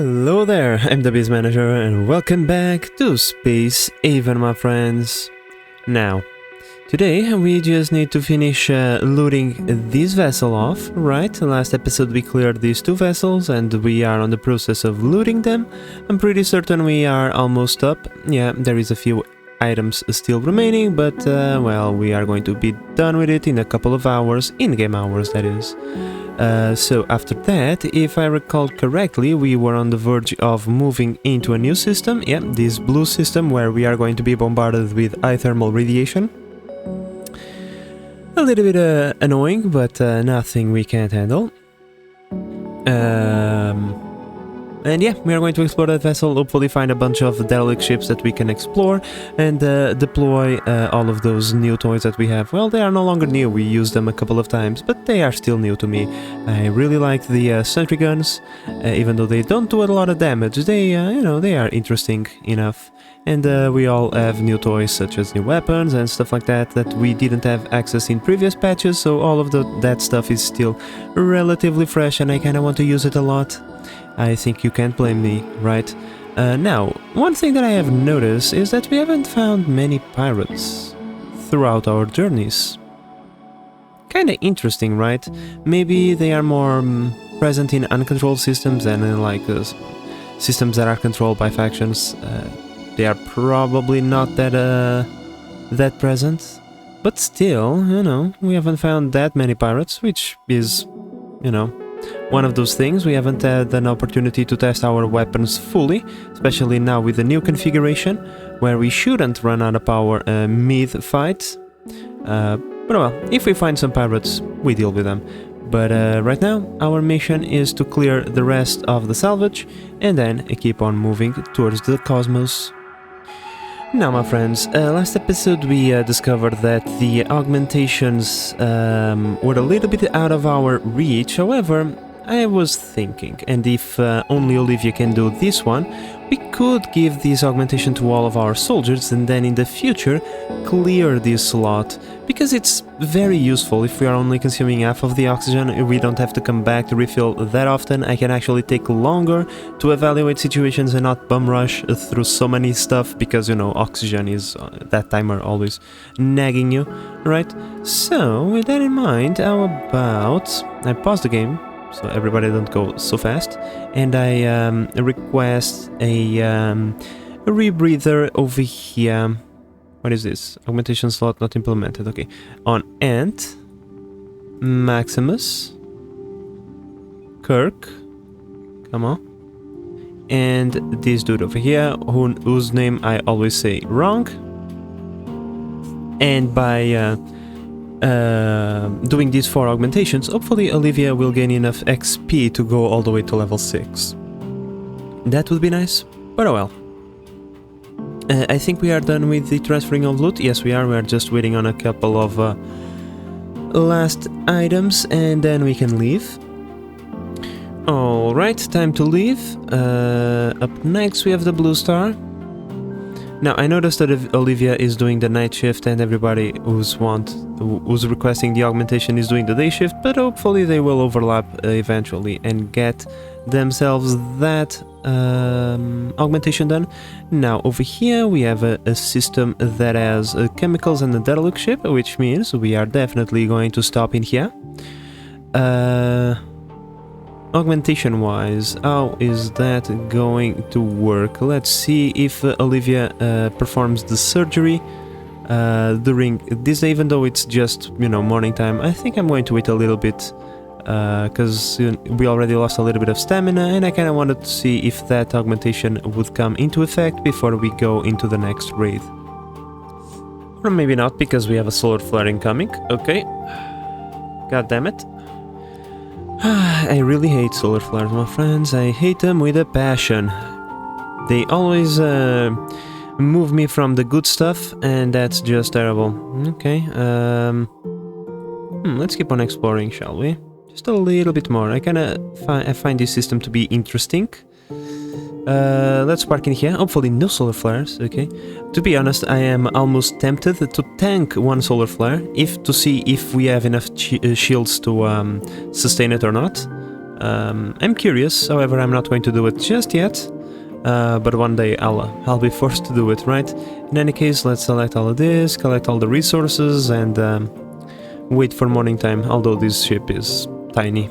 Hello there, I'm the Biz Manager and welcome back to Spacehaven, my friends. Now, today we just need to finish looting this vessel off, right? Last episode we cleared these two vessels and we are on the process of looting them. I'm pretty certain we are almost up. Yeah, there is a few items still remaining, but well, we are going to be done with it in a couple of hours, in-game hours that is. So after that, if I recall correctly, we were on the verge of moving into a new system, yeah, this blue system where we are going to be bombarded with high thermal radiation. A little bit annoying, but nothing we can't handle. And yeah, we are going to explore that vessel, hopefully find a bunch of derelict ships that we can explore and deploy all of those new toys that we have. Well, they are no longer new, we used them a couple of times, but they are still new to me. I really like the sentry guns, even though they don't do a lot of damage, they, you know, they are interesting enough. And we all have new toys such as new weapons and stuff like that that we didn't have access in previous patches, so all of that stuff is still relatively fresh and I kinda want to use it a lot. I think you can't blame me, right? Now, one thing that I have noticed is that we haven't found many pirates throughout our journeys. Kinda interesting, right? Maybe they are more present in uncontrolled systems than in like systems that are controlled by factions. They are probably not that present, but still, you know, we haven't found that many pirates, which is, you know, one of those things. We haven't had an opportunity to test our weapons fully, especially now with the new configuration, where we shouldn't run out of power mid-fight. But well, if we find some pirates, we deal with them. But right now, our mission is to clear the rest of the salvage, and then keep on moving towards the cosmos. Now, my friends, last episode we discovered that the augmentations were a little bit out of our reach. However, I was thinking, and if only Olivia can do this one, we could give this augmentation to all of our soldiers and then in the future clear this slot, because it's very useful. If we are only consuming half of the oxygen, we don't have to come back to refill that often. I can actually take longer to evaluate situations and not bum rush through so many stuff, because, you know, oxygen is that timer always nagging you, right? So, with that in mind, how about I pause the game so everybody don't go so fast, and I request a rebreather over here. What is this? Augmentation slot not implemented. Okay. On Ant, Maximus, Kirk, come on, and this dude over here, whose name I always say wrong. And by doing these 4 augmentations, hopefully Olivia will gain enough XP to go all the way to level 6. That would be nice, but oh well. I think we are done with the transferring of loot. Yes, we are just waiting on a couple of last items and then we can leave. Alright, time to leave. Up next we have the Blue Star. Now, I noticed that Olivia is doing the night shift and everybody who's requesting the augmentation is doing the day shift, but hopefully they will overlap eventually and get themselves that augmentation done. Now, over here we have a system that has chemicals and a derelict ship, which means we are definitely going to stop in here. Augmentation wise, how is that going to work? Let's see if Olivia performs the surgery during this day, even though it's just, you know, morning time. I think I'm going to wait a little bit because we already lost a little bit of stamina and I kind of wanted to see if that augmentation would come into effect before we go into the next raid. Or maybe not, because we have a solar flare incoming. Okay. God damn it. I really hate solar flares, my friends. I hate them with a passion. They always move me from the good stuff, and that's just terrible. Okay, let's keep on exploring, shall we? Just a little bit more. I find this system to be interesting. Let's park in here. Hopefully no solar flares, okay? To be honest, I am almost tempted to tank one solar flare to see if we have enough shields to sustain it or not. I'm curious, however, I'm not going to do it just yet. But one day I'll be forced to do it, right? In any case, let's select all of this, collect all the resources, and wait for morning time, although this ship is tiny.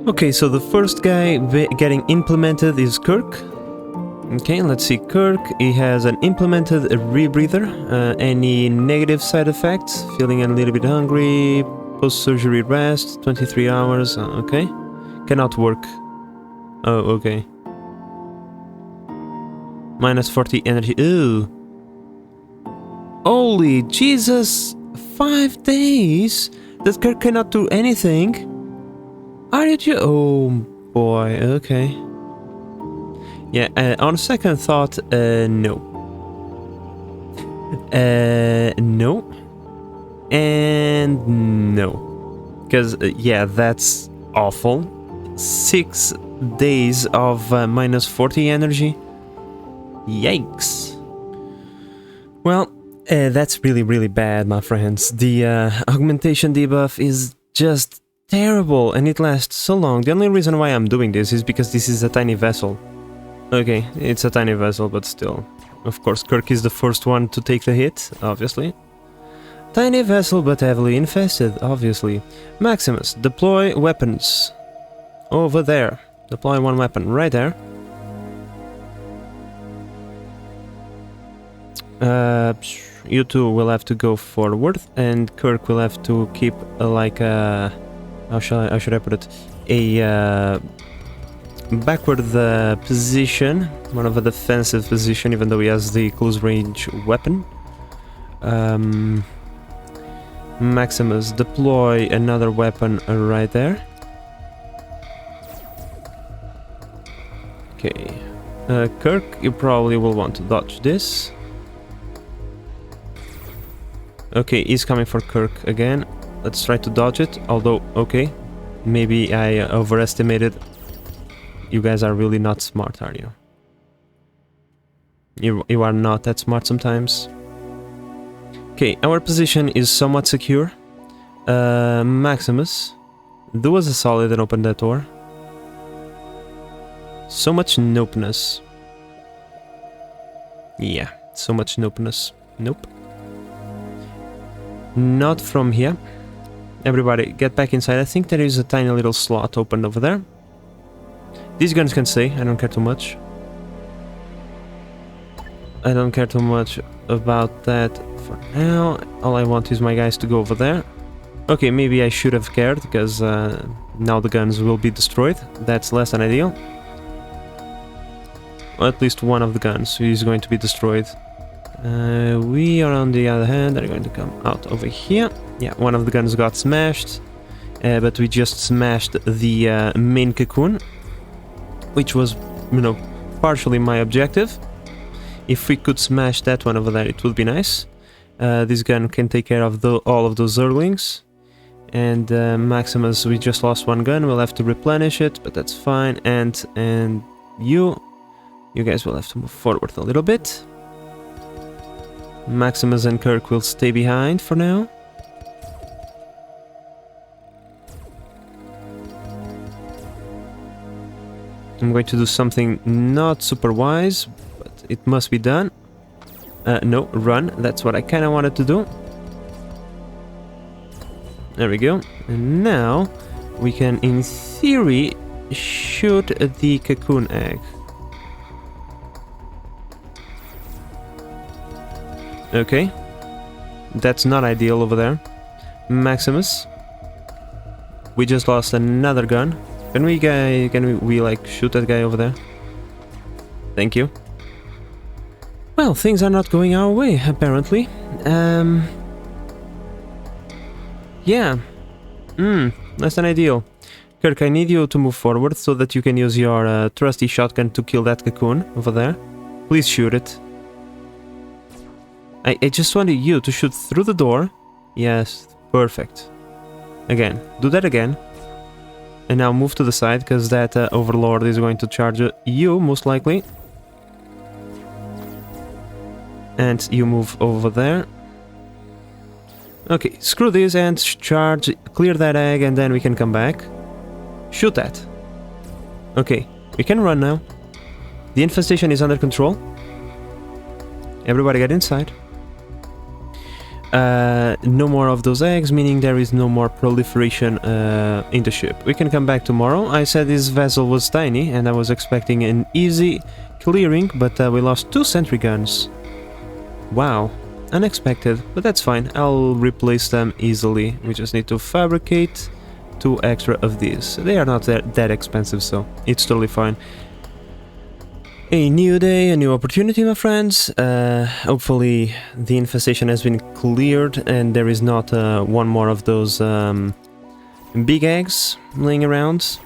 Okay, so the first guy getting implemented is Kirk. Okay, let's see Kirk. He has an implemented rebreather. Any negative side effects? Feeling a little bit hungry. Post-surgery rest, 23 hours. Okay. Cannot work. Oh, okay. Minus 40 energy. Ooh. Holy Jesus! 5 days? That Kirk cannot do anything? Are you oh boy, okay. Yeah, on second thought, no. No. And no. Because, yeah, that's awful. 6 days of minus 40 energy. Yikes. Well, that's really, really bad, my friends. The augmentation debuff is just terrible, and it lasts so long. The only reason why I'm doing this is because this is a tiny vessel. Okay, it's a tiny vessel, but still. Of course, Kirk is the first one to take the hit, obviously. Tiny vessel, but heavily infested, obviously. Maximus, deploy weapons. Over there. Deploy one weapon, right there. You two will have to go forward, and Kirk will have to keep like a... how should I put it? A backward position, more of a defensive position, even though he has the close range weapon. Maximus, deploy another weapon right there. Okay. Kirk, you probably will want to dodge this. Okay, he's coming for Kirk again. Let's try to dodge it, although, okay. Maybe I overestimated. You guys are really not smart, are you? You are not that smart sometimes. Okay, our position is somewhat secure. Maximus, do us a solid and open that door. So much nopeness. Yeah, so much nopeness. Nope. Not from here. Everybody, get back inside. I think there is a tiny little slot open over there. These guns can stay. I don't care too much. I don't care too much about that for now. All I want is my guys to go over there. Okay, maybe I should have cared, because now the guns will be destroyed. That's less than ideal. Or at least one of the guns is going to be destroyed. We are, on the other hand, are going to come out over here. Yeah, one of the guns got smashed, but we just smashed the main cocoon, which was, you know, partially my objective. If we could smash that one over there, it would be nice. This gun can take care of all of those Zerglings. And Maximus, we just lost one gun, we'll have to replenish it, but that's fine. And you guys will have to move forward a little bit. Maximus and Kirk will stay behind for now. I'm going to do something not super wise, but it must be done. No, run. That's what I kind of wanted to do. There we go. And now we can, in theory, shoot the cocoon egg. Okay. That's not ideal over there. Maximus. We just lost another gun. Can we like shoot that guy over there? Thank you. Well, things are not going our way, apparently. Yeah. Less than ideal. Kirk, I need you to move forward so that you can use your trusty shotgun to kill that cocoon over there. Please shoot it. I just wanted you to shoot through the door. Yes, perfect. Again, do that again. And now move to the side, because that overlord is going to charge you, most likely. And you move over there. Okay, screw this and charge, clear that egg, and then we can come back. Shoot that. Okay, we can run now. The infestation is under control. Everybody get inside. No more of those eggs, meaning there is no more proliferation in the ship. We can come back tomorrow. I said this vessel was tiny and I was expecting an easy clearing, but we lost 2 sentry guns. Wow, unexpected, but that's fine. I'll replace them easily. We just need to fabricate 2 extra of these. They are not that expensive, so it's totally fine. A new day, a new opportunity, my friends. Hopefully the infestation has been cleared and there is not one more of those big eggs laying around.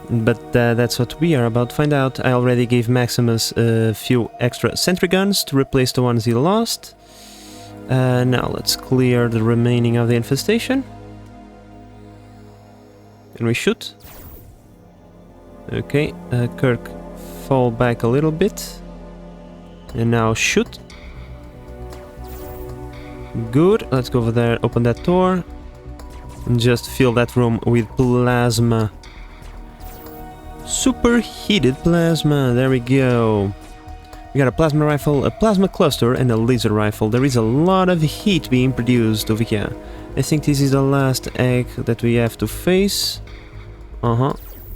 But that's what we are about to find out. I already gave Maximus a few extra sentry guns to replace the ones he lost. Now let's clear the remaining of the infestation. And we shoot. Okay, Kirk, fall back a little bit. And now shoot. Good, let's go over there, open that door. And just fill that room with plasma. Superheated plasma, there we go. We got a plasma rifle, a plasma cluster, and a laser rifle. There is a lot of heat being produced over here. I think this is the last egg that we have to face.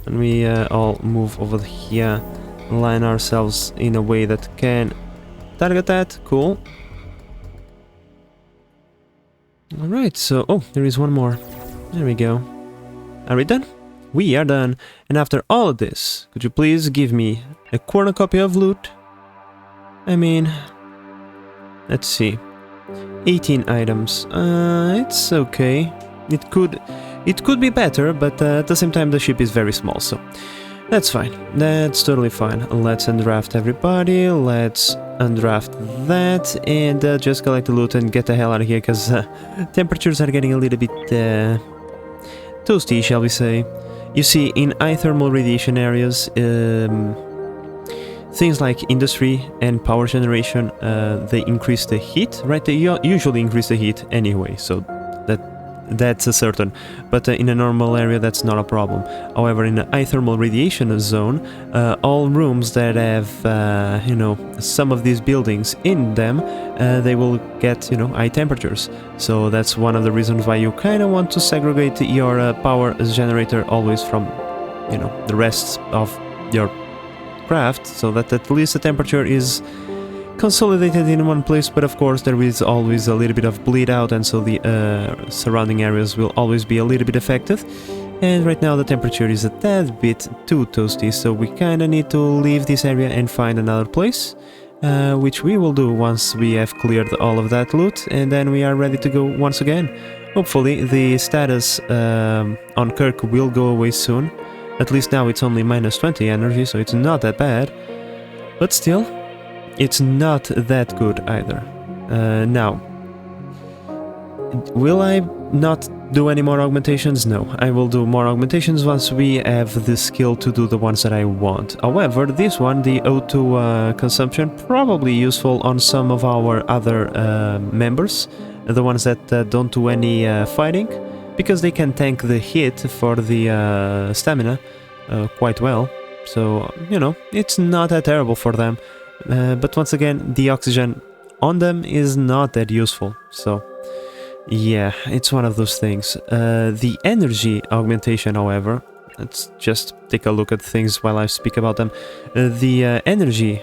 And we all move over here, line ourselves in a way that can target that. Cool. Alright, so... oh, there is one more. There we go. Are we done? We are done. And after all of this, could you please give me a cornucopia of loot? I mean... let's see. 18 items. It's okay. It could be better, but at the same time the ship is very small, so that's fine. That's totally fine. Let's undraft everybody, let's undraft that, and just collect the loot and get the hell out of here, because temperatures are getting a little bit toasty, shall we say. You see, in high thermal radiation areas, things like industry and power generation, they increase the heat, right? They usually increase the heat anyway, so that's a certain, but in a normal area that's not a problem. However, in a high thermal radiation zone, all rooms that have, you know, some of these buildings in them, they will get, you know, high temperatures. So that's one of the reasons why you kind of want to segregate your power generator always from, you know, the rest of your craft, so that at least the temperature is consolidated in one place, but of course there is always a little bit of bleed out, and so the surrounding areas will always be a little bit affected. And right now the temperature is a tad bit too toasty, so we kinda need to leave this area and find another place, which we will do once we have cleared all of that loot, and then we are ready to go once again. Hopefully the status on Kirk will go away soon. At least now it's only minus 20 energy, so it's not that bad, but still, it's not that good either. Now, will I not do any more augmentations? No, I will do more augmentations once we have the skill to do the ones that I want. However, this one, the O2 consumption, probably useful on some of our other members, the ones that don't do any fighting, because they can tank the hit for the stamina quite well. So, you know, it's not that terrible for them. But once again, the oxygen on them is not that useful, so yeah, it's one of those things. The energy augmentation, however, let's just take a look at things while I speak about them. The energy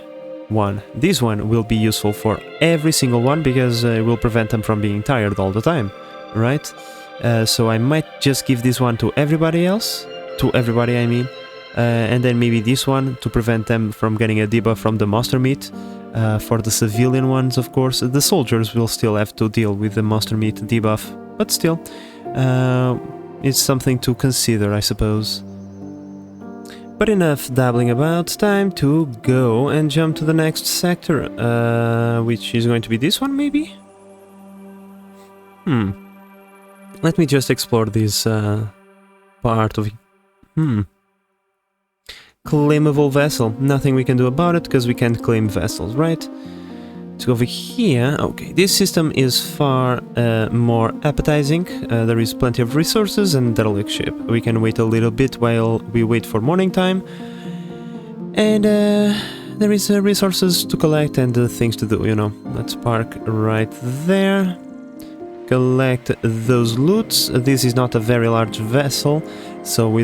one, this one will be useful for every single one, because it will prevent them from being tired all the time, right? So I might just give this one to everybody else, I mean. And then maybe this one to prevent them from getting a debuff from the monster meat. For the civilian ones, of course, the soldiers will still have to deal with the monster meat debuff, but still, it's something to consider, I suppose. But enough dabbling about, time to go and jump to the next sector, which is going to be this one, maybe? Let me just explore this part of it. Claimable vessel. Nothing we can do about it, because we can't claim vessels, right? Let's go over here. Okay, this system is far more appetizing. There is plenty of resources and derelict ship. We can wait a little bit while we wait for morning time. And there is resources to collect and things to do, you know. Let's park right there. Collect those loots. This is not a very large vessel, so we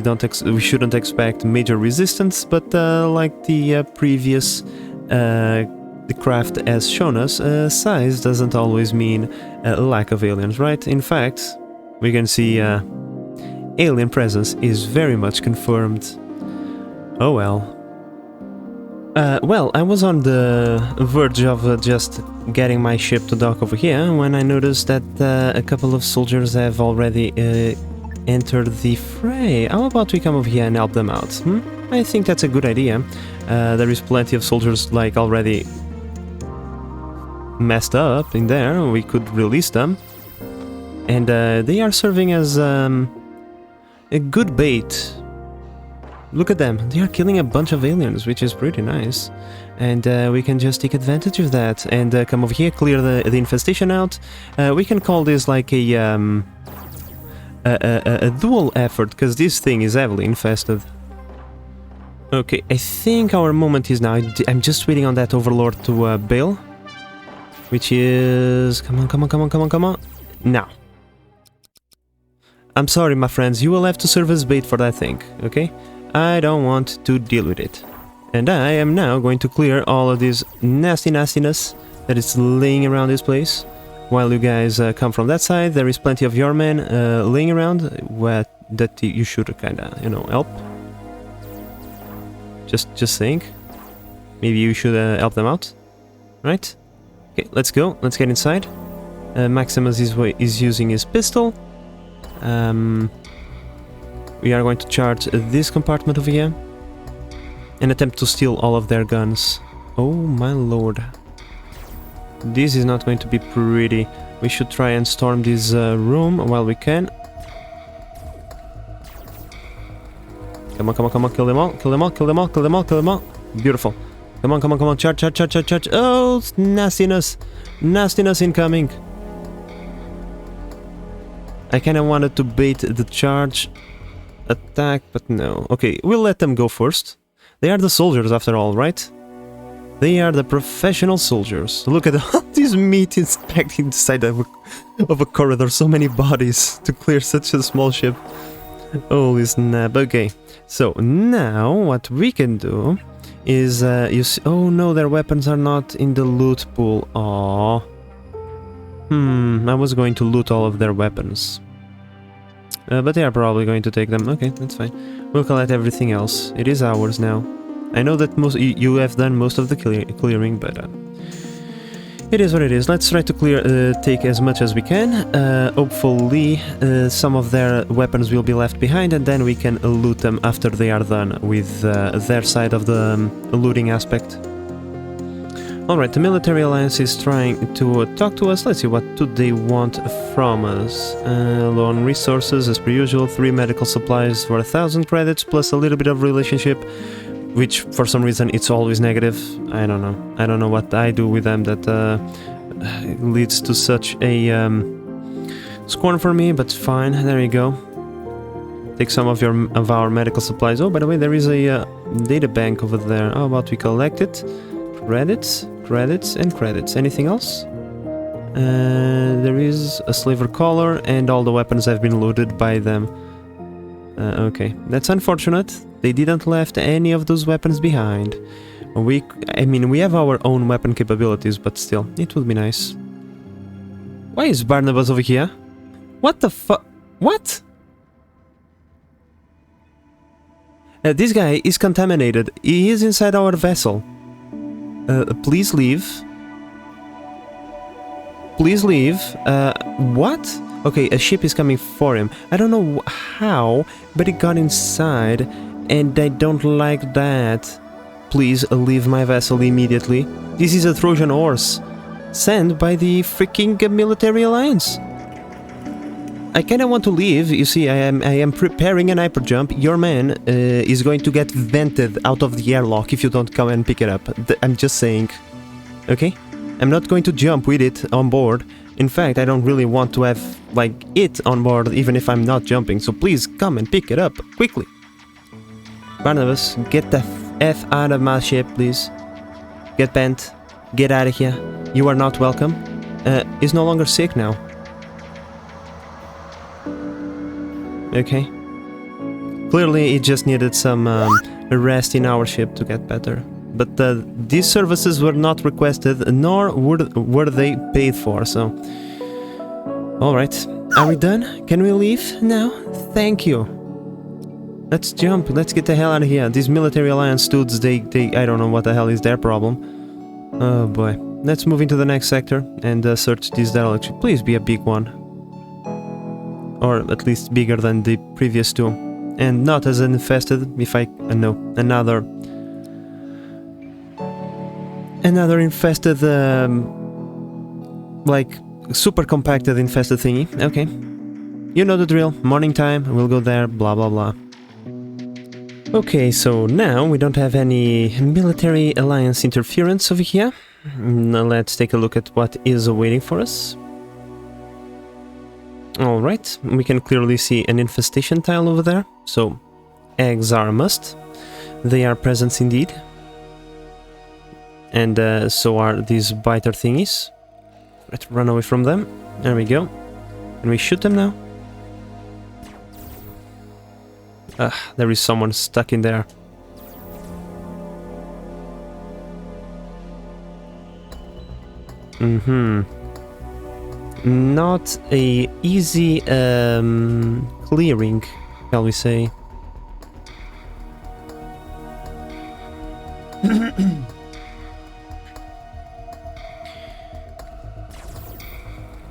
shouldn't expect major resistance, but like the previous the craft has shown us, size doesn't always mean a lack of aliens, right? In fact, we can see alien presence is very much confirmed. Oh well. Well, I was on the verge of just getting my ship to dock over here when I noticed that a couple of soldiers have already entered the fray. How about we come over here and help them out? I think that's a good idea. There is plenty of soldiers like already messed up in there. We could release them. And they are serving as a good bait. Look at them, they are killing a bunch of aliens, which is pretty nice. And we can just take advantage of that and come over here, clear the infestation out. We can call this like a dual effort, because this thing is heavily infested. Okay, I think our moment is now. I'm just waiting on that overlord to bail. Which is... Come on, come on, come on, come on, come on. Now. I'm sorry, my friends, you will have to serve as bait for that thing, okay? I don't want to deal with it. And I am now going to clear all of this nastiness that is laying around this place. While you guys come from that side, there is plenty of your men laying around that you should kinda, you know, help. Just think. Maybe you should help them out. Right? Okay, let's go. Let's get inside. Maximus is using his pistol. We are going to charge this compartment over here and attempt to steal all of their guns. Oh my lord. This is not going to be pretty. We should try and storm this room while we can. Come on, come on, come on, kill them all, kill them all, kill them all, kill them all, kill them all. Beautiful. Come on, come on, come on, charge, charge, charge, charge, charge. Oh, nastiness. Nastiness incoming. I kinda wanted to bait the charge attack, but no. Okay, we'll let them go first. They are the soldiers after all, right? They are the professional soldiers. Look at all this meat packed inside of a corridor. So many bodies to clear such a small ship. Holy snap. Okay, so now what we can do is you see, oh no, their weapons are not in the loot pool. Aww. I was going to loot all of their weapons. But they are probably going to take them. Okay, that's fine. We'll collect everything else. It is ours now. I know that you have done most of the clearing, but it is what it is. Let's try to take as much as we can. Hopefully some of their weapons will be left behind, and then we can loot them after they are done with their side of the looting aspect. Alright, the military alliance is trying to talk to us. Let's see, what do they want from us? Low on resources, as per usual. 3 medical supplies for 1,000 credits, plus a little bit of relationship, which for some reason it's always negative. I don't know. I don't know what I do with them that leads to such a scorn for me, but fine. There you go. Take some of our medical supplies. Oh, by the way, there is a data bank over there. How about we collect it? Credits, credits, and credits. Anything else? There is a slaver collar, and all the weapons have been looted by them. Okay, that's unfortunate. They didn't left any of those weapons behind. I mean, we have our own weapon capabilities, but still, it would be nice. Why is Barnabas over here? What the fuck? What? This guy is contaminated. He is inside our vessel. Please leave. Please leave. What? Okay, a ship is coming for him. I don't know how, but it got inside, and I don't like that. Please leave my vessel immediately. This is a Trojan horse, sent by the freaking military alliance. I kinda want to leave. You see, I am preparing an hyper jump. Your man is going to get vented out of the airlock if you don't come and pick it up. I'm just saying. Okay? I'm not going to jump with it on board. In fact, I don't really want to have, like, it on board even if I'm not jumping, so please come and pick it up, quickly. Barnabas, get the F out of my ship, please. Get bent. Get out of here. You are not welcome. He's no longer sick now. Okay. Clearly, he just needed some rest in our ship to get better. But these services were not requested, nor were they paid for, so... Alright, are we done? Can we leave now? Thank you. Let's jump, let's get the hell out of here. These military alliance dudes, they I don't know what the hell is their problem. Oh boy. Let's move into the next sector and search this dereliction. Please be a big one. Or at least bigger than the previous two. And not as infested, if I... no, another infested, like, super compacted infested thingy. Okay. You know the drill. Morning time, we'll go there, blah blah blah. Okay, so now we don't have any military alliance interference over here. Now let's take a look at what is waiting for us. Alright, we can clearly see an infestation tile over there, so eggs are a must. They are presents indeed. And so are these biter thingies. Let's run away from them. There we go. Can we shoot them now? There is someone stuck in there. Not a easy clearing, shall we say.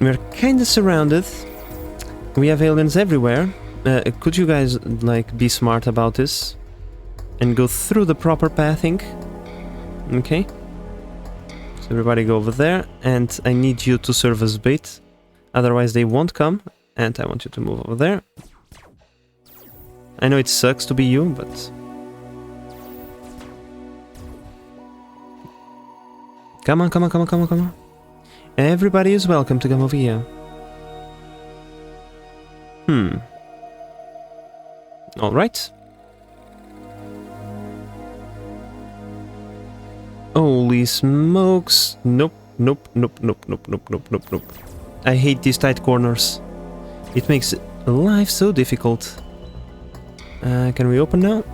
We're kinda surrounded. We have aliens everywhere. Could you guys, like, be smart about this? And go through the proper pathing? Okay. So everybody go over there, and I need you to serve as bait. Otherwise they won't come, and I want you to move over there. I know it sucks to be you, but... Come on, come on, come on, come on, come on. Everybody is welcome to come over here. Alright. Holy smokes. Nope, nope, nope, nope, nope, nope, nope, nope, nope. I hate these tight corners. It makes life so difficult. Can we open now?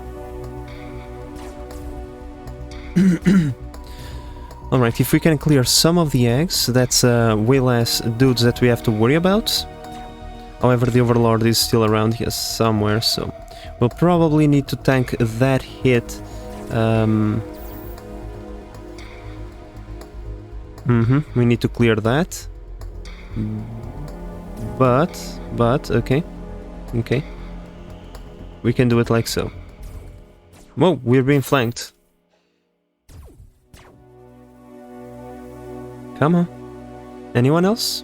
Alright, if we can clear some of the eggs, that's way less dudes that we have to worry about. However, the Overlord is still around here somewhere, so we'll probably need to tank that hit. We need to clear that. But, okay. Okay. We can do it like so. Whoa, we're being flanked. Come on. Anyone else?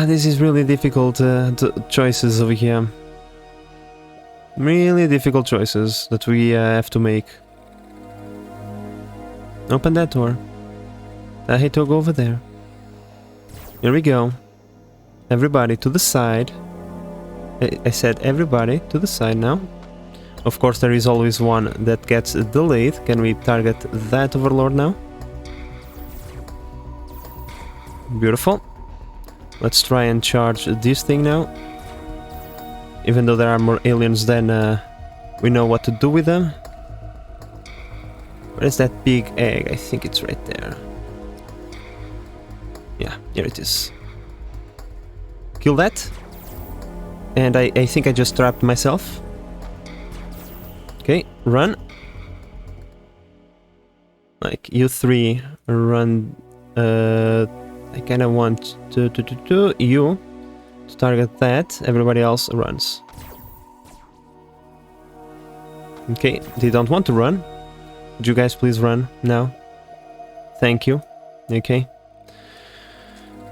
This is really difficult choices over here. Really difficult choices that we have to make. Open that door. I hate to go over there. Here we go. Everybody to the side. I said everybody to the side now. Of course, there is always one that gets delayed. Can we target that Overlord now? Beautiful. Let's try and charge this thing now. Even though there are more aliens than we know what to do with them. Where is that big egg? I think it's right there. Yeah, here it is. Kill that. And I think I just trapped myself. Okay, run. Like, you three run. I kinda want you to target that. Everybody else runs. Okay, they don't want to run. Would you guys please run now? Thank you. Okay.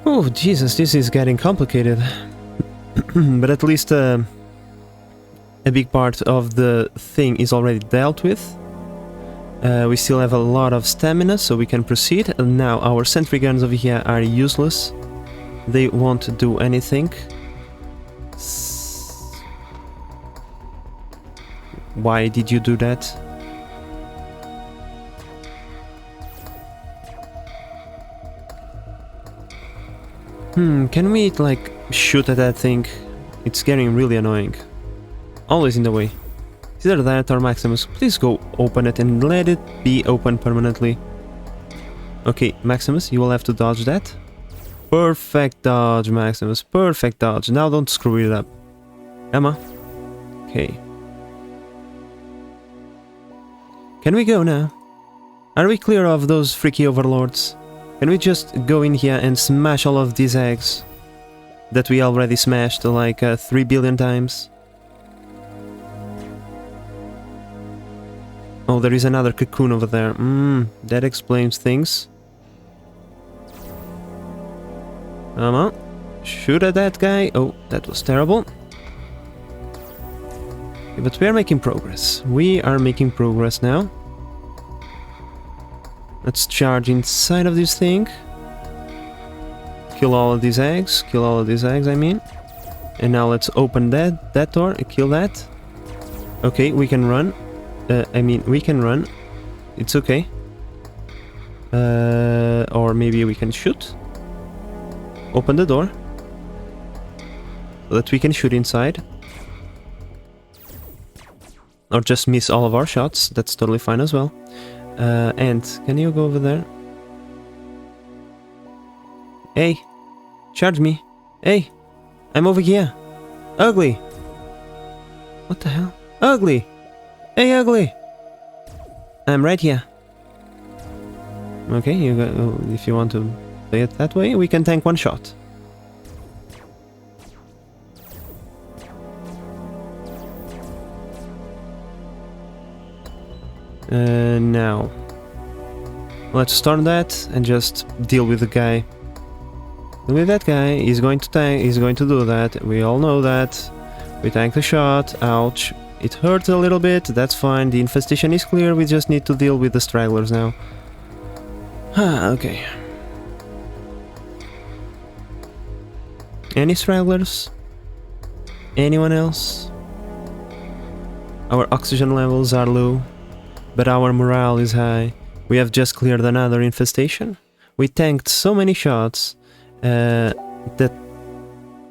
Oh, Jesus, this is getting complicated. But at least a big part of the thing is already dealt with. We still have a lot of stamina, so we can proceed. And now our sentry guns over here are useless. They won't do anything. Why did you do that? Can we, like, shoot at that thing? It's getting really annoying. Always in the way. It's either that or Maximus. Please go open it and let it be open permanently. Okay, Maximus, you will have to dodge that. Perfect dodge, Maximus. Perfect dodge. Now don't screw it up. Come on. Okay. Can we go now? Are we clear of those freaky overlords? Can we just go in here and smash all of these eggs that we already smashed like 3 billion times? Oh, there is another cocoon over there. That explains things. Come on. Shoot at that guy. Oh, that was terrible. Okay, but we are making progress. We are making progress now. Let's charge inside of this thing. Kill all of these eggs. Kill all of these eggs, I mean. And now let's open that door and kill that. Okay, we can run. We can run. It's okay. Or maybe we can shoot. Open the door. So that we can shoot inside. Or just miss all of our shots. That's totally fine as well. And can you go over there? Hey, charge me. Hey, I'm over here. Ugly. What the hell? Ugly. Hey, ugly. I'm right here. Okay, if you want to play it that way, we can tank one shot. Now, let's start that and just deal with the guy. With that guy, he's going to tank. He's going to do that. We all know that. We tank the shot. Ouch! It hurts a little bit. That's fine. The infestation is clear. We just need to deal with the stragglers now. Okay. Any stragglers? Anyone else? Our oxygen levels are low. But our morale is high. We have just cleared another infestation. We tanked so many shots that...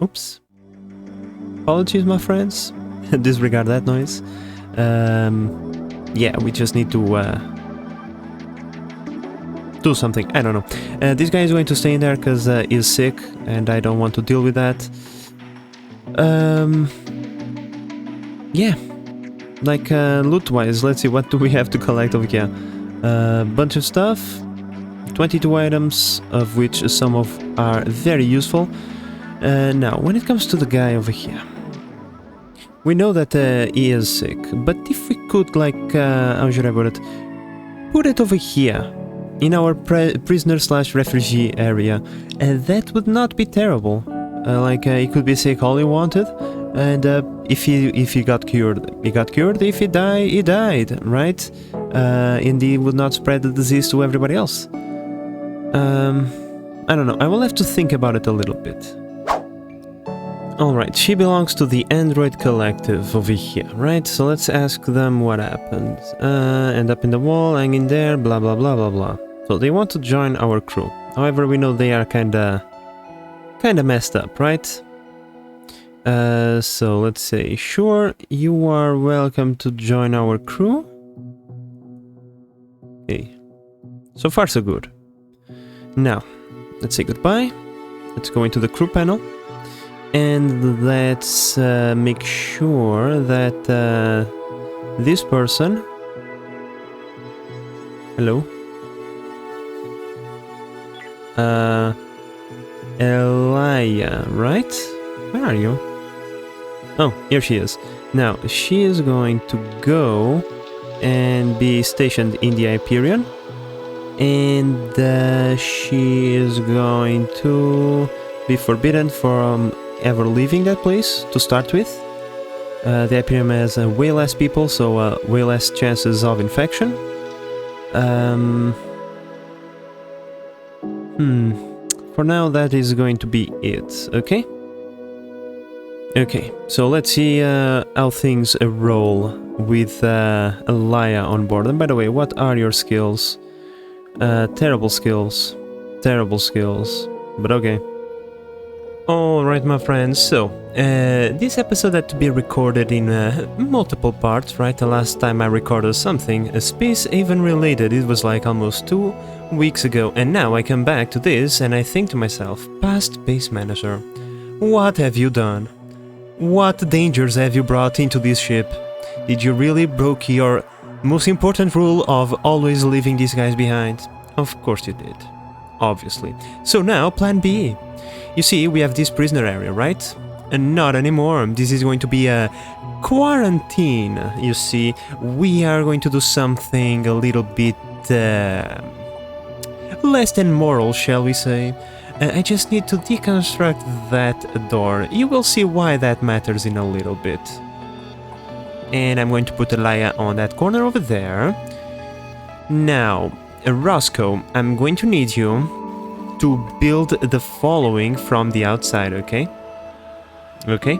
Oops. Apologies, my friends. Disregard that noise. Yeah, we just need to do something. I don't know. This guy is going to stay in there because he's sick and I don't want to deal with that. Yeah. Like, loot-wise, let's see, what do we have to collect over here? Bunch of stuff, 22 items, of which some are very useful. Now, when it comes to the guy over here, we know that he is sick, but if we could, like, how should I put it? Put it over here, in our prisoner/refugee area, that would not be terrible. He could be sick all he wanted. And if he got cured, he got cured. If he died, he died, right? And he would not spread the disease to everybody else. I don't know. I will have to think about it a little bit. Alright, she belongs to the Android Collective over here, right? So let's ask them what happened. End up in the wall, hanging there, blah blah blah blah blah. So they want to join our crew. However, we know they are kinda messed up, right? So let's say, sure, you are welcome to join our crew. Okay. So far so good. Now, let's say goodbye. Let's go into the crew panel. And let's make sure that this person... Hello? Elia, right? Where are you? Oh, here she is. Now, she is going to go and be stationed in the Hyperion. And she is going to be forbidden from ever leaving that place to start with. The Hyperion has way less people, so way less chances of infection. For now, that is going to be it, okay? Okay, so let's see how things roll with Elia on board. And by the way, what are your skills? Terrible skills. Terrible skills. But okay. Alright, my friends, so this episode had to be recorded in multiple parts, right? The last time I recorded something, a spacehaven related, it was like almost 2 weeks ago, and now I come back to this and I think to myself, past base manager, what have you done? What dangers have you brought into this ship? Did you really broke your most important rule of always leaving these guys behind? Of course you did. Obviously. So now, plan B. You see, we have this prisoner area, right? And not anymore. This is going to be a quarantine. You see, we are going to do something a little bit less than moral, shall we say. I just need to deconstruct that door. You will see why that matters in a little bit. And I'm going to put Elia on that corner over there. Now, Roscoe, I'm going to need you to build the following from the outside, okay? Okay?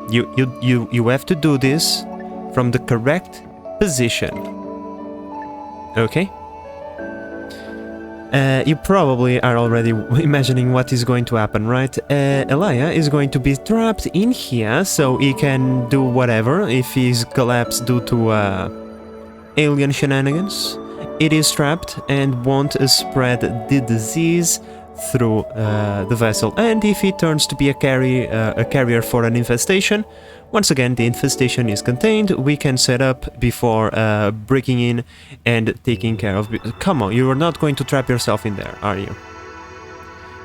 You have to do this from the correct position. Okay? You probably are already imagining what is going to happen, right? Elia is going to be trapped in here, so he can do whatever if he's collapsed due to alien shenanigans. It is trapped and won't spread the disease through the vessel. And if it turns to be a carrier for an infestation, once again the infestation is contained. We can set up before breaking in and taking care of. Come on, you are not going to trap yourself in there, are you?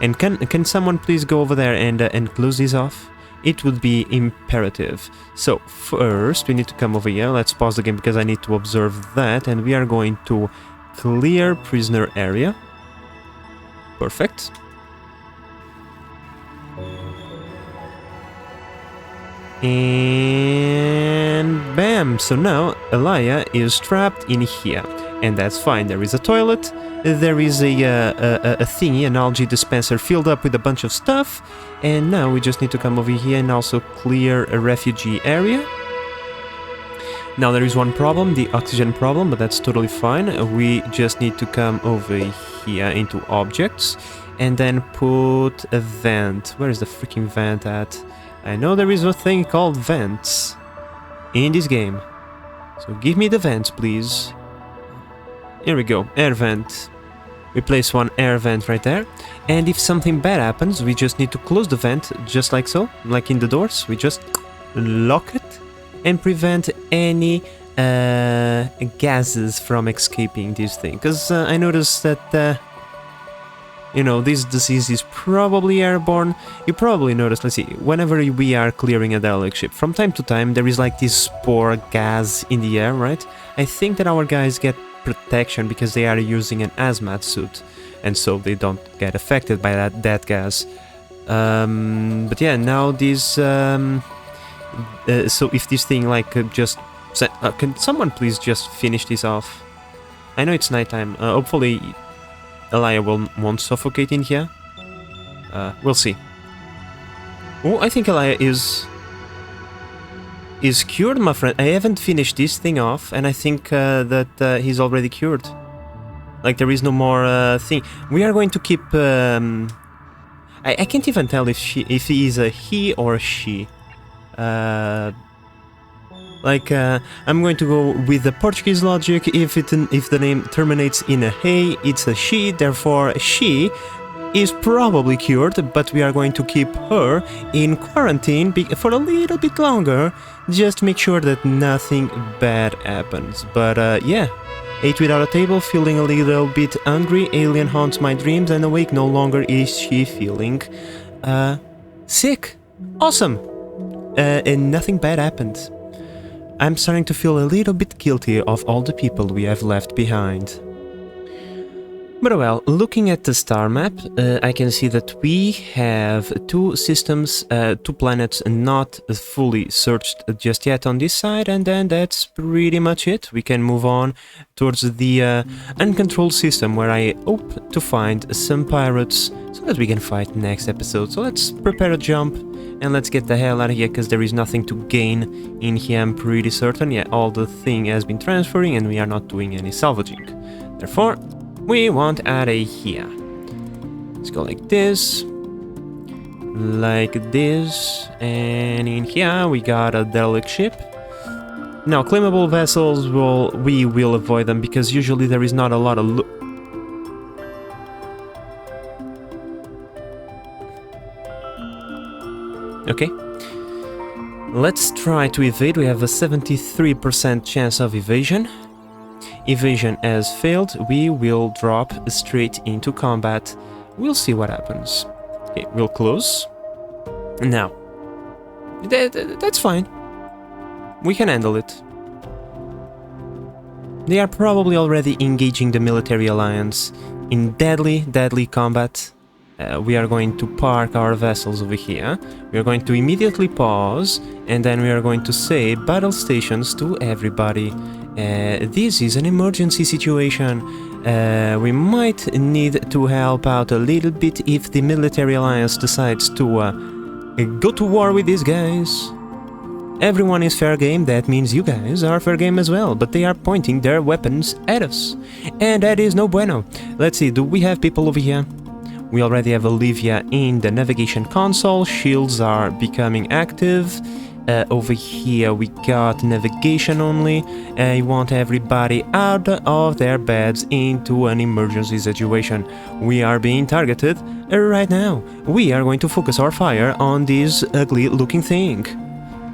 And can someone please go over there and close this off? It would be imperative. So first we need to come over here. Let's pause the game because I need to observe that, and we are going to clear prisoner area. Perfect. And bam! So now Elia is trapped in here, and that's fine. There is a toilet, there is a thingy, an algae dispenser filled up with a bunch of stuff, and now we just need to come over here and also clear a refugee area. Now there is one problem, the oxygen problem, but that's totally fine. We just need to come over here into objects and then put a vent. Where is the freaking vent at? I know there is a thing called vents in this game. So give me the vents, please. Here we go, air vent. We place one air vent right there. And if something bad happens, we just need to close the vent, just like so, like in the doors. We just lock it and prevent any gases from escaping this thing. Because I noticed that, you know, this disease is probably airborne. You probably noticed, let's see, whenever we are clearing a derelict ship, from time to time there is like this spore gas in the air, right? I think that our guys get protection because they are using an hazmat suit, and so they don't get affected by that gas. But yeah, now this... so if this thing like just... can someone please just finish this off? I know it's nighttime. Hopefully Elia won't suffocate in here. We'll see. Oh, I think Elia is cured, my friend. I haven't finished this thing off, and I think that he's already cured. Like, there is no more thing. We are going to keep... I can't even tell if he is a he or a she. I'm going to go with the Portuguese logic. If the name terminates in a hey, it's a she. Therefore, she is probably cured, but we are going to keep her in quarantine for a little bit longer, just to make sure that nothing bad happens. But yeah, ate without a table, feeling a little bit hungry, alien haunts my dreams, and awake no longer is she feeling sick. Awesome. And nothing bad happened. I'm starting to feel a little bit guilty of all the people we have left behind. But well, looking at the star map, I can see that we have two systems, two planets not fully searched just yet on this side, and then that's pretty much it. We can move on towards the uncontrolled system, where I hope to find some pirates so that we can fight next episode. So let's prepare a jump and let's get the hell out of here, because there is nothing to gain in here, I'm pretty certain. Yeah, all the thing has been transferring and we are not doing any salvaging. Therefore, we want out of here. Let's go like this, and in here we got a derelict ship. Now, claimable vessels, we will avoid them, because usually there is not a lot of okay. Let's try to evade. We have a 73% chance of evasion. Evasion has failed, we will drop straight into combat. We'll see what happens. Okay, we'll close. Now, that's fine. We can handle it. They are probably already engaging the military alliance in deadly combat. We are going to park our vessels over here. We are going to immediately pause, and then we are going to say battle stations to everybody. This is an emergency situation. We might need to help out a little bit if the military alliance decides to go to war with these guys. Everyone is fair game, that means you guys are fair game as well, but they are pointing their weapons at us. And that is no bueno. Let's see, do we have people over here? We already have Olivia in the navigation console, shields are becoming active. Over here we got navigation only. I want everybody out of their beds into an emergency situation. We are being targeted right now. We are going to focus our fire on this ugly looking thing.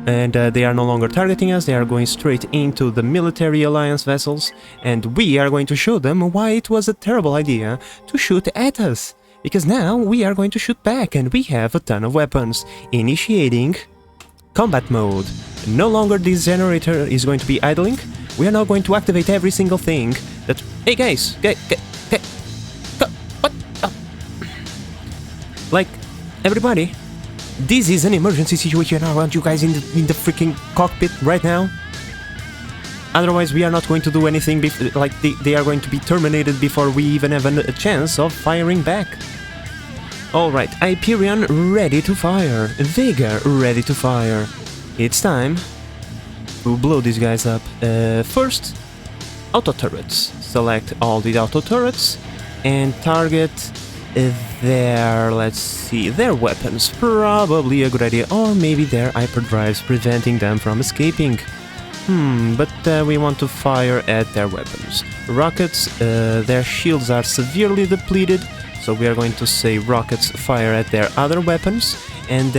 And they are no longer targeting us, they are going straight into the military alliance vessels. And we are going to show them why it was a terrible idea to shoot at us. Because now we are going to shoot back, and we have a ton of weapons. Initiating combat mode. No longer this generator is going to be idling. We are now going to activate every single thing that... Hey guys! What? Oh. Like, everybody, this is an emergency situation. I want you guys in the freaking cockpit right now. Otherwise we are not going to do anything, like they are going to be terminated before we even have a chance of firing back. Alright, Hyperion ready to fire, Vega ready to fire. It's time to blow these guys up. First, auto turrets. Select all the auto turrets and target their, let's see, their weapons. Probably a good idea, or maybe their hyperdrives preventing them from escaping. But we want to fire at their weapons. Rockets, their shields are severely depleted, so we are going to say rockets fire at their other weapons, and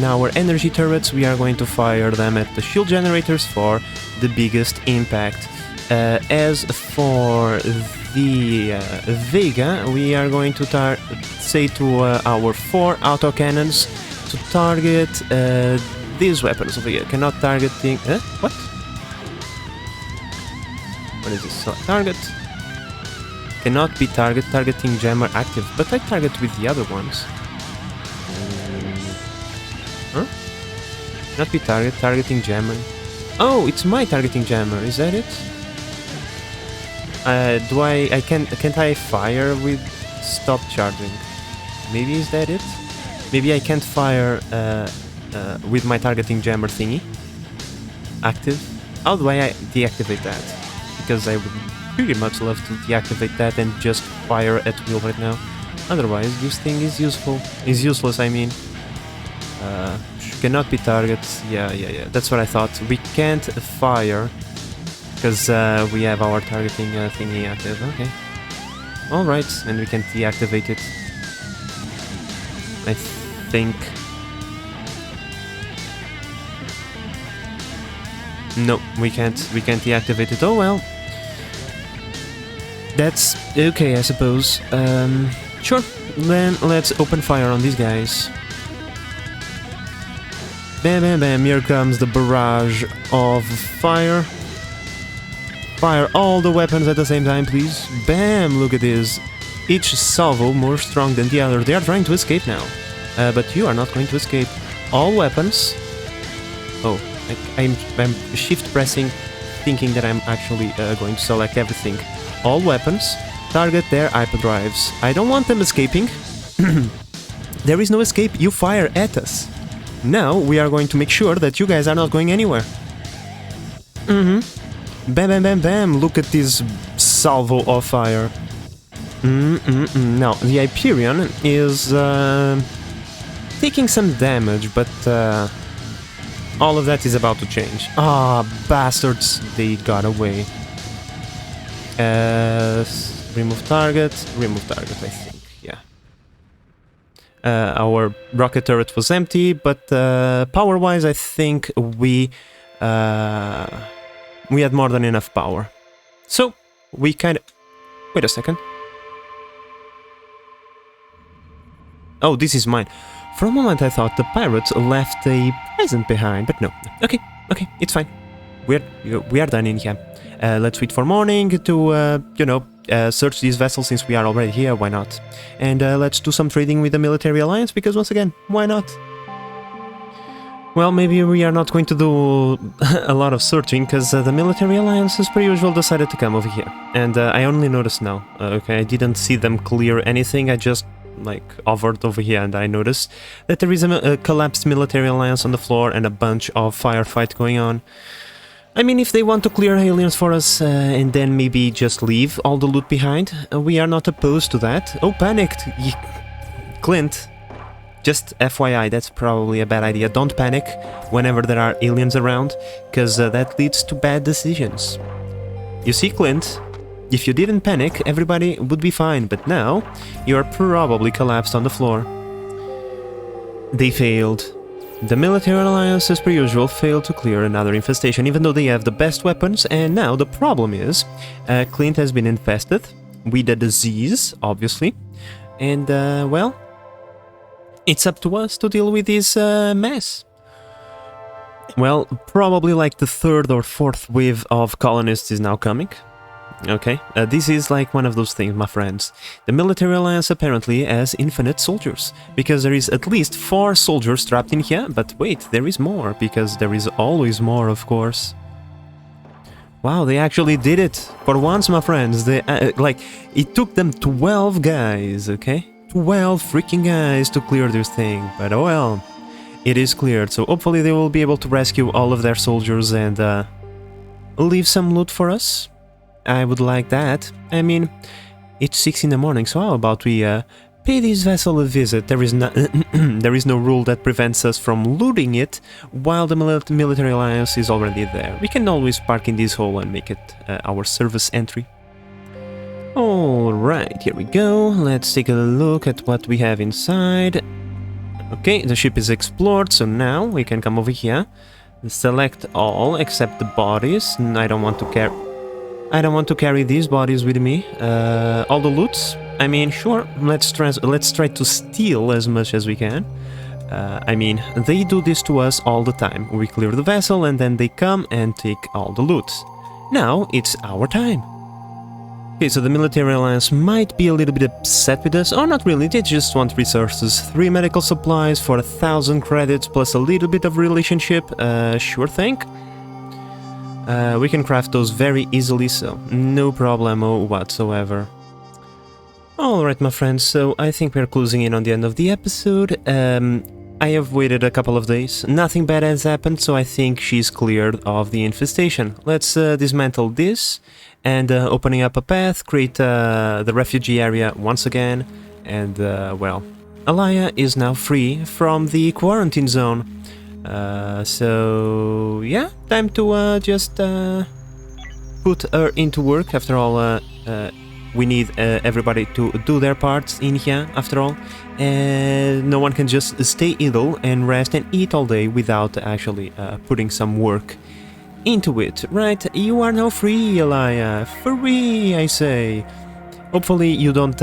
our energy turrets, we are going to fire them at the shield generators for the biggest impact. As for the Vega, we are going to say to our 4 autocannons to target these weapons over here. Cannot targeting... what? What is this? Target. Cannot be targeting jammer active, but I target with the other ones. Huh? Cannot be targeting jammer. Oh, it's my targeting jammer, is that it? Can't I fire with stop charging? Maybe is that it? Maybe I can't fire with my targeting jammer thingy active. How do I deactivate that? Because I would pretty much love to deactivate that and just fire at will right now. Otherwise, this thing is useless, I mean. Cannot be targets. Yeah. That's what I thought. We can't fire because we have our targeting thingy active. Okay. Alright, and we can deactivate it. I think. No, we can't deactivate it. Oh well. That's okay, I suppose. Sure. Then let's open fire on these guys. Bam, bam, bam. Here comes the barrage of fire. Fire all the weapons at the same time, please. Bam! Look at this. Each salvo more strong than the other. They are trying to escape now. But you are not going to escape. All weapons... Oh, I'm shift pressing, thinking that I'm actually going to select everything. All weapons, target their hyperdrives. I don't want them escaping. There is no escape, you fire at us. Now we are going to make sure that you guys are not going anywhere. Bam, bam, bam, bam. Look at this salvo of fire. Now, the Hyperion is taking some damage, but all of that is about to change. Ah, bastards, they got away. Remove target, I think, yeah. Our rocket turret was empty, but power-wise, I think we had more than enough power. So, we kind of... Wait a second. Oh, this is mine. For a moment I thought the pirates left a present behind, but no. Okay, it's fine. We are done in here. Let's wait for morning to, search these vessels since we are already here, why not? And let's do some trading with the military alliance, because once again, why not? Well, maybe we are not going to do a lot of searching, because the military alliance, as per usual, decided to come over here. And I only noticed now, okay? I didn't see them clear anything, I just, hovered over here and I noticed that there is a collapsed military alliance on the floor and a bunch of firefight going on. I mean, if they want to clear aliens for us and then maybe just leave all the loot behind, we are not opposed to that. Oh, panicked! Clint, just FYI, that's probably a bad idea. Don't panic whenever there are aliens around, because that leads to bad decisions. You see, Clint? If you didn't panic, everybody would be fine, but now you are probably collapsed on the floor. They failed. The military alliance, as per usual, failed to clear another infestation, even though they have the best weapons, and now the problem is, Clint has been infested with a disease, obviously, and, well, it's up to us to deal with this mess. Well, probably like the third or fourth wave of colonists is now coming. Okay, this is like one of those things, my friends. The military alliance apparently has infinite soldiers, because there is at least 4 soldiers trapped in here, but wait, there is more, because there is always more, of course. Wow, they actually did it! For once, my friends, they, it took them 12 guys, okay? 12 freaking guys to clear this thing, but oh well, it is cleared, so hopefully they will be able to rescue all of their soldiers and leave some loot for us. I would like that. I mean, it's 6 in the morning, so how about we pay this vessel a visit? There is no there is no rule that prevents us from looting it while the military alliance is already there. We can always park in this hole and make it our service entry. Alright, here we go. Let's take a look at what we have inside. Okay, the ship is explored, so now we can come over here. Select all except the bodies. I don't want to carry these bodies with me. All the loots, I mean, sure, let's try to steal as much as we can. I mean, they do this to us all the time. We clear the vessel and then they come and take all the loot. Now it's our time. Okay, so the military alliance might be a little bit upset with us, or not really, they just want resources. 3 medical supplies for 1,000 credits plus a little bit of relationship, sure thing. We can craft those very easily, so no problemo whatsoever. Alright, my friends, so I think we're closing in on the end of the episode. I have waited a couple of days, nothing bad has happened, so I think she's cleared of the infestation. Let's dismantle this, and opening up a path, create the refugee area once again, and well, Alaya is now free from the quarantine zone. So yeah, time to just put her into work. After all, we need everybody to do their parts in here, after all. No one can just stay idle and rest and eat all day without actually putting some work into it, right? You are now free, Alaya. Free, I say. Hopefully you don't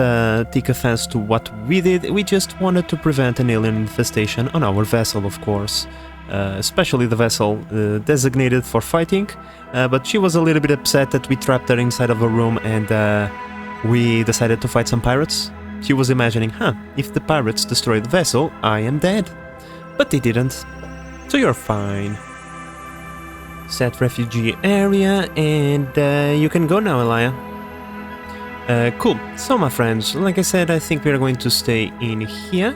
take offense to what we did. We just wanted to prevent an alien infestation on our vessel, of course. especially the vessel designated for fighting, but she was a little bit upset that we trapped her inside of a room and we decided to fight some pirates. She was imagining, if the pirates destroy the vessel, I am dead. But they didn't, so you're fine. Set refugee area, and you can go now, Elia. Cool. So, my friends, like I said, I think we are going to stay in here.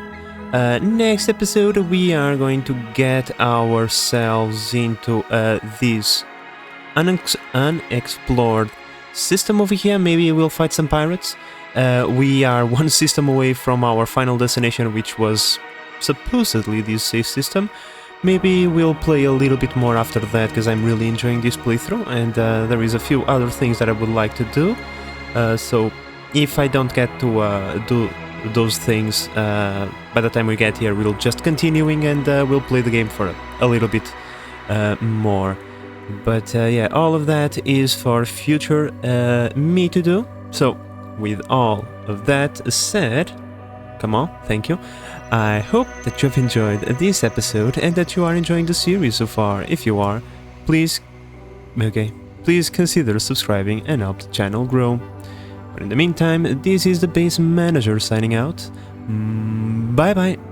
Next episode, we are going to get ourselves into this unexplored system over here. Maybe we'll fight some pirates. We are one system away from our final destination, which was supposedly this safe system. Maybe we'll play a little bit more after that, because I'm really enjoying this playthrough, and there is a few other things that I would like to do. So if I don't get to do those things by the time we get here, we'll just continuing and we'll play the game for a little bit more. But yeah, all of that is for future me to do. So with all of that said, come on, thank you. I hope that you've enjoyed this episode and that you are enjoying the series so far. If you are, please consider subscribing and help the channel grow. But in the meantime, this is the base manager signing out. Bye bye.